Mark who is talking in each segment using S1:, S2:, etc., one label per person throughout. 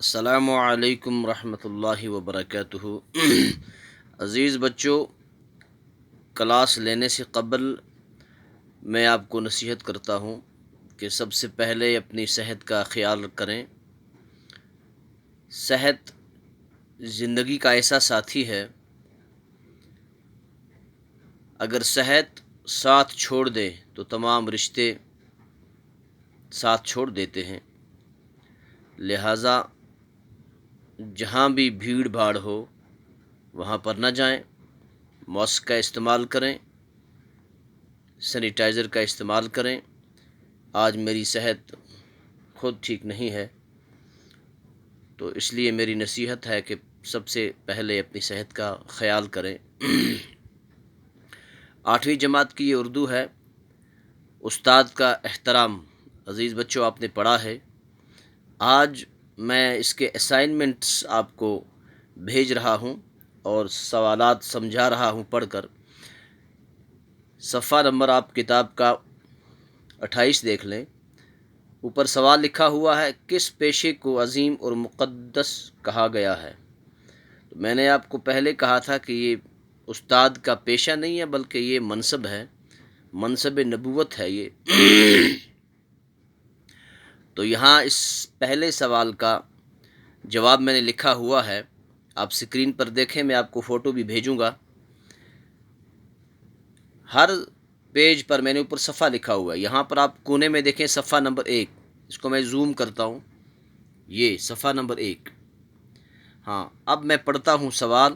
S1: السلام علیکم ورحمۃ اللہ وبرکاتہ۔ عزیز بچوں، کلاس لینے سے قبل میں آپ کو نصیحت کرتا ہوں کہ سب سے پہلے اپنی صحت کا خیال کریں۔ صحت زندگی کا ایسا ساتھی ہے، اگر صحت ساتھ چھوڑ دے تو تمام رشتے ساتھ چھوڑ دیتے ہیں۔ لہٰذا جہاں بھی بھیڑ بھاڑ ہو وہاں پر نہ جائیں، ماسک کا استعمال کریں، سینیٹائزر کا استعمال کریں۔ آج میری صحت خود ٹھیک نہیں ہے، تو اس لیے میری نصیحت ہے کہ سب سے پہلے اپنی صحت کا خیال کریں۔ 8ویں جماعت کی یہ اردو ہے، استاد کا احترام۔ عزیز بچوں، آپ نے پڑھا ہے۔ آج میں اس کے اسائنمنٹس آپ کو بھیج رہا ہوں اور سوالات سمجھا رہا ہوں پڑھ کر۔ صفحہ نمبر آپ کتاب کا 28 دیکھ لیں۔ اوپر سوال لکھا ہوا ہے، کس پیشے کو عظیم اور مقدس کہا گیا ہے؟ تو میں نے آپ کو پہلے کہا تھا کہ یہ استاد کا پیشہ نہیں ہے، بلکہ یہ منصب ہے، منصب نبوت ہے یہ۔ تو یہاں اس پہلے سوال کا جواب میں نے لکھا ہوا ہے، آپ اسکرین پر دیکھیں، میں آپ کو فوٹو بھی بھیجوں گا۔ ہر پیج پر میں نے اوپر صفحہ لکھا ہوا ہے، یہاں پر آپ کونے میں دیکھیں صفحہ نمبر 1، اس کو میں زوم کرتا ہوں، یہ صفحہ نمبر 1۔ ہاں، اب میں پڑھتا ہوں سوال،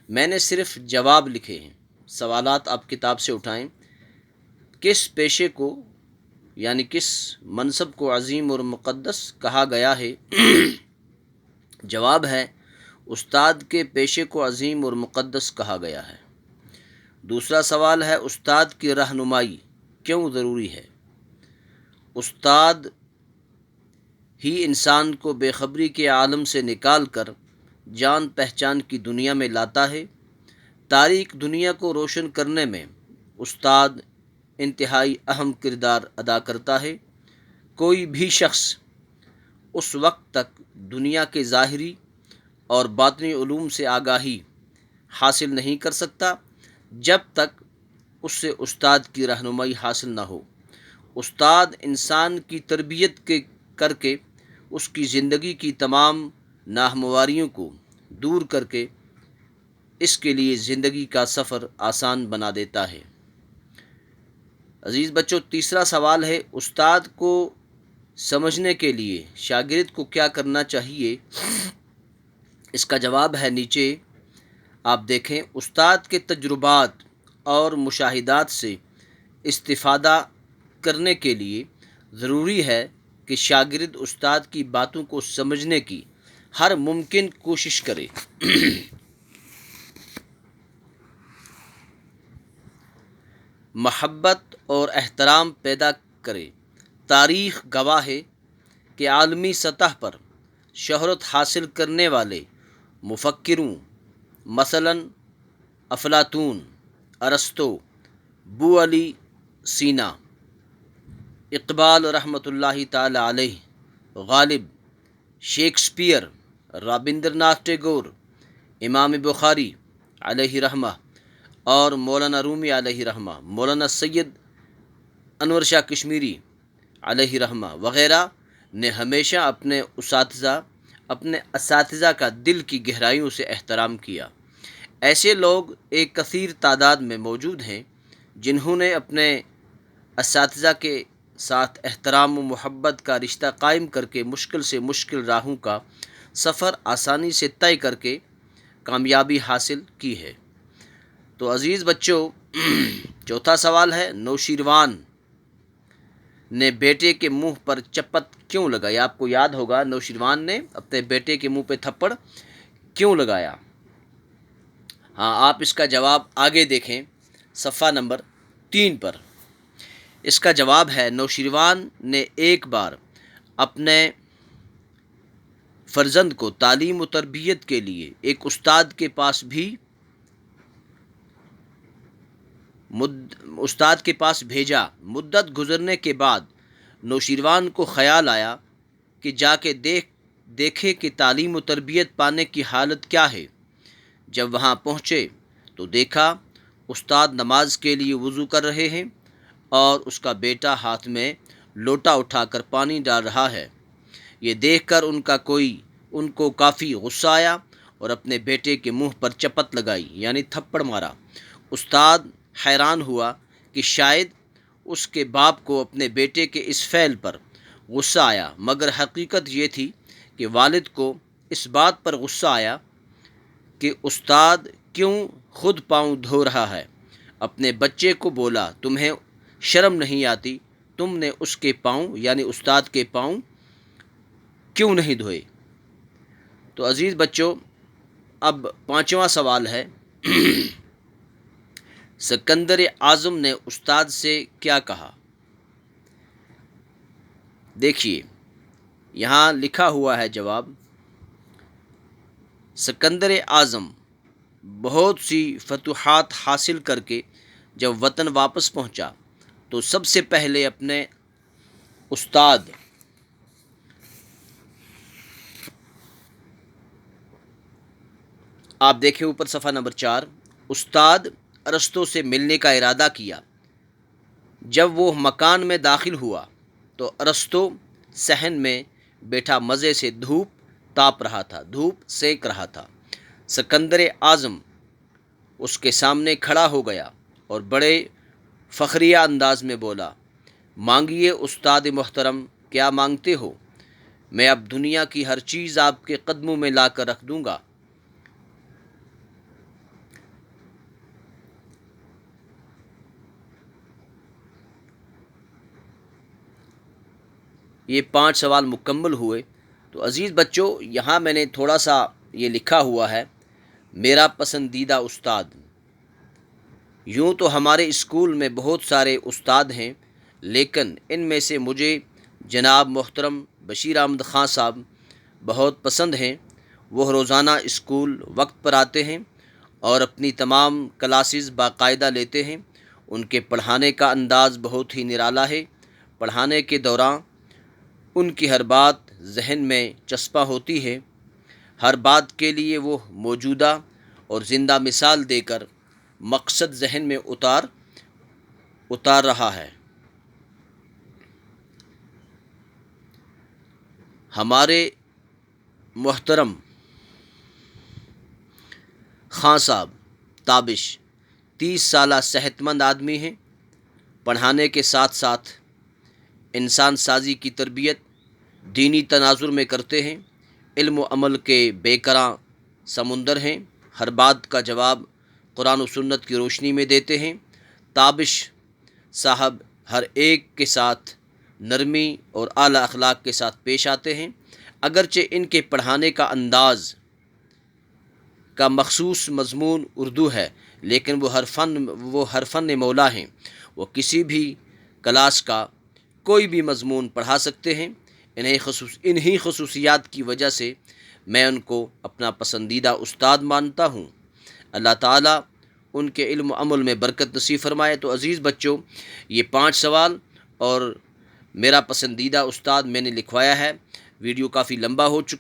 S1: میں نے صرف جواب لکھے ہیں، سوالات آپ کتاب سے اٹھائیں۔ کس پیشے کو یعنی کس منصب کو عظیم اور مقدس کہا گیا ہے؟ جواب ہے، استاد کے پیشے کو عظیم اور مقدس کہا گیا ہے۔ دوسرا سوال ہے، استاد کی رہنمائی کیوں ضروری ہے؟ استاد ہی انسان کو بے خبری کے عالم سے نکال کر جان پہچان کی دنیا میں لاتا ہے۔ تاریک دنیا کو روشن کرنے میں استاد انتہائی اہم کردار ادا کرتا ہے۔ کوئی بھی شخص اس وقت تک دنیا کے ظاہری اور باطنی علوم سے آگاہی حاصل نہیں کر سکتا جب تک اس سے استاد کی رہنمائی حاصل نہ ہو۔ استاد انسان کی تربیت کر کے اس کی زندگی کی تمام ناہمواریوں کو دور کر کے اس کے لیے زندگی کا سفر آسان بنا دیتا ہے۔ عزیز بچوں، تیسرا سوال ہے، استاد کو سمجھنے کے لیے شاگرد کو کیا کرنا چاہیے؟ اس کا جواب ہے نیچے آپ دیکھیں۔ استاد کے تجربات اور مشاہدات سے استفادہ کرنے کے لیے ضروری ہے کہ شاگرد استاد کی باتوں کو سمجھنے کی ہر ممکن کوشش کرے۔ محبت اور احترام پیدا کرے۔ تاریخ گواہ ہے کہ عالمی سطح پر شہرت حاصل کرنے والے مفکروں مثلاً افلاطون، ارسطو، بو علی سینا، اقبال رحمۃ اللہ تعالی علیہ، غالب، شیکسپیئر، رابندر ناتھ ٹیگور، امام بخاری علیہ رحمہ اور مولانا رومی علیہ رحمہ، مولانا سید انور شاہ کشمیری علیہ رحمہ وغیرہ نے ہمیشہ اپنے اساتذہ کا دل کی گہرائیوں سے احترام کیا۔ ایسے لوگ ایک کثیر تعداد میں موجود ہیں جنہوں نے اپنے اساتذہ کے ساتھ احترام و محبت کا رشتہ قائم کر کے مشکل سے مشکل راہوں کا سفر آسانی سے طے کر کے کامیابی حاصل کی ہے۔ تو عزیز بچوں، چوتھا سوال ہے، نوشیروان نے بیٹے کے منہ پر چپت کیوں لگائی؟ آپ کو یاد ہوگا نوشیروان نے اپنے بیٹے کے منہ پہ تھپڑ کیوں لگایا؟ ہاں، آپ اس کا جواب آگے دیکھیں صفحہ نمبر 3 پر۔ اس کا جواب ہے، نوشیروان نے ایک بار اپنے فرزند کو تعلیم و تربیت کے لیے ایک استاد کے پاس بھیجا۔ مدت گزرنے کے بعد نوشیروان کو خیال آیا کہ جا کے دیکھے کہ تعلیم و تربیت پانے کی حالت کیا ہے۔ جب وہاں پہنچے تو دیکھا استاد نماز کے لیے وضو کر رہے ہیں اور اس کا بیٹا ہاتھ میں لوٹا اٹھا کر پانی ڈال رہا ہے۔ یہ دیکھ کر ان کو کافی غصہ آیا اور اپنے بیٹے کے منہ پر چپت لگائی، یعنی تھپڑ مارا۔ استاد حیران ہوا کہ شاید اس کے باپ کو اپنے بیٹے کے اس فعل پر غصہ آیا، مگر حقیقت یہ تھی کہ والد کو اس بات پر غصہ آیا کہ استاد کیوں خود پاؤں دھو رہا ہے۔ اپنے بچے کو بولا، تمہیں شرم نہیں آتی؟ تم نے اس کے پاؤں یعنی استاد کے پاؤں کیوں نہیں دھوئے؟ تو عزیز بچوں، اب 5واں سوال ہے، سکندر اعظم نے استاد سے کیا کہا؟ دیکھیے یہاں لکھا ہوا ہے جواب۔ سکندر اعظم بہت سی فتوحات حاصل کر کے جب وطن واپس پہنچا تو سب سے پہلے اپنے استاد آپ دیکھیں اوپر صفحہ نمبر 4، استاد ارسطو سے ملنے کا ارادہ کیا۔ جب وہ مکان میں داخل ہوا تو ارسطو صحن میں بیٹھا مزے سے دھوپ سینک رہا تھا۔ سکندر اعظم اس کے سامنے کھڑا ہو گیا اور بڑے فخریہ انداز میں بولا، مانگیے استاد محترم، کیا مانگتے ہو؟ میں اب دنیا کی ہر چیز آپ کے قدموں میں لا کر رکھ دوں گا۔ یہ 5 سوال مکمل ہوئے۔ تو عزیز بچوں، یہاں میں نے تھوڑا سا یہ لکھا ہوا ہے، میرا پسندیدہ استاد۔ یوں تو ہمارے اسکول میں بہت سارے استاد ہیں، لیکن ان میں سے مجھے جناب محترم بشیر احمد خان صاحب بہت پسند ہیں۔ وہ روزانہ اسکول وقت پر آتے ہیں اور اپنی تمام کلاسز باقاعدہ لیتے ہیں۔ ان کے پڑھانے کا انداز بہت ہی نرالا ہے۔ پڑھانے کے دوران ان کی ہر بات ذہن میں چسپاں ہوتی ہے۔ ہر بات کے لیے وہ موجودہ اور زندہ مثال دے کر مقصد ذہن میں اتار رہا ہے۔ ہمارے محترم خان صاحب تابش 30 سالہ صحت مند آدمی ہیں۔ پڑھانے کے ساتھ ساتھ انسان سازی کی تربیت دینی تناظر میں کرتے ہیں۔ علم و عمل کے بے کراں سمندر ہیں۔ ہر بات کا جواب قرآن و سنت کی روشنی میں دیتے ہیں۔ تابش صاحب ہر ایک کے ساتھ نرمی اور اعلیٰ اخلاق کے ساتھ پیش آتے ہیں۔ اگرچہ ان کے پڑھانے کا انداز کا مخصوص مضمون اردو ہے، لیکن وہ ہر فن مولا ہیں۔ وہ کسی بھی کلاس کا کوئی بھی مضمون پڑھا سکتے ہیں۔ انہی خصوصیات کی وجہ سے میں ان کو اپنا پسندیدہ استاد مانتا ہوں۔ اللہ تعالیٰ ان کے علم و عمل میں برکت نصیب فرمائے۔ تو عزیز بچوں، یہ 5 سوال اور میرا پسندیدہ استاد میں نے لکھوایا ہے۔ ویڈیو کافی لمبا ہو چکا